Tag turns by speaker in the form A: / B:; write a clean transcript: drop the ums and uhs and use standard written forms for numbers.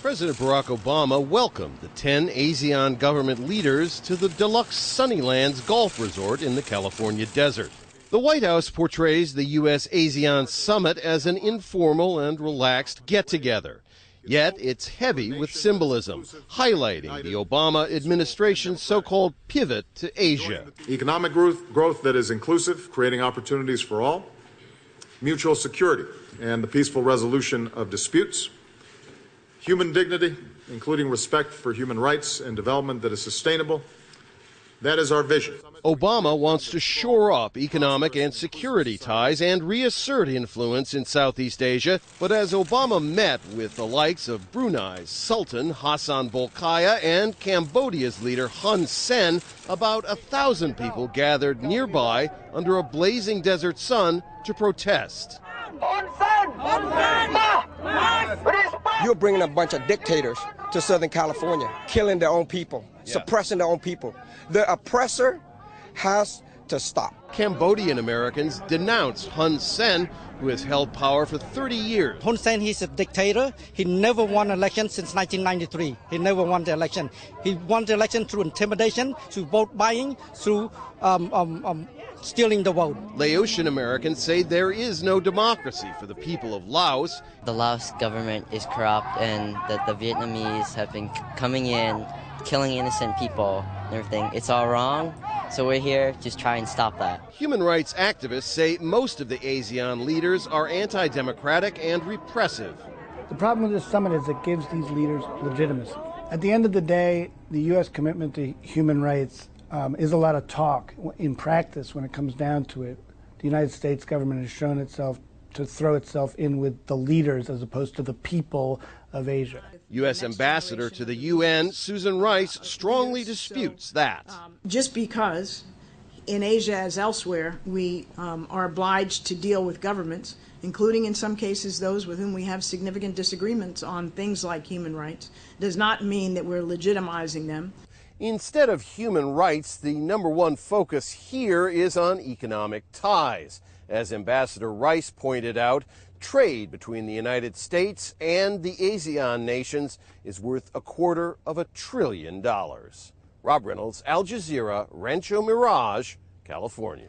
A: President Barack Obama welcomed the 10 ASEAN government leaders to the deluxe Sunnylands Golf Resort in the California desert. The White House portrays the U.S.-ASEAN summit as an informal and relaxed get-together. Yet it's heavy with symbolism, highlighting the Obama administration's so-called pivot to Asia.
B: Economic growth that is inclusive, creating opportunities for all, mutual security and the peaceful resolution of disputes, human dignity, including respect for human rights and development that is sustainable. That is our vision.
A: Obama wants to shore up economic and security ties and reassert influence in Southeast Asia. But as Obama met with the likes of Brunei's Sultan Hassan Bolkiah and Cambodia's leader Hun Sen, about 1,000 people gathered nearby under a blazing desert sun to protest.
C: You're bringing a bunch of dictators to Southern California, killing their own people, suppressing their own people. The oppressor has to stop.
A: Cambodian Americans denounced Hun Sen, who has held power for 30 years.
D: Hun Sen, he's a dictator. He never won an election since 1993. He never won the election. He won the election through intimidation, through vote buying, through stealing the vote.
A: Laotian Americans say there is no democracy for the people of Laos.
E: The Laos government is corrupt, and that the Vietnamese have been coming in, killing innocent people and everything. It's all wrong, so we're here to try and stop that.
A: Human rights activists say most of the ASEAN leaders are anti-democratic and repressive.
F: The problem with this summit is it gives these leaders legitimacy. At the end of the day, the U.S. commitment to human rights is a lot of talk. In practice, when it comes down to it, the United States government has shown itself to throw itself in with the leaders as opposed to the people of Asia.
A: U.S. Ambassador to the UN, Susan Rice, strongly disputes that.
G: Just because in Asia as elsewhere we are obliged to deal with governments, including in some cases those with whom we have significant disagreements on things like human rights, does not mean that we're legitimizing them.
A: Instead of human rights, the #1 focus here is on economic ties. As Ambassador Rice pointed out, trade between the United States and the ASEAN nations is worth $250 billion. Rob Reynolds, Al Jazeera, Rancho Mirage, California.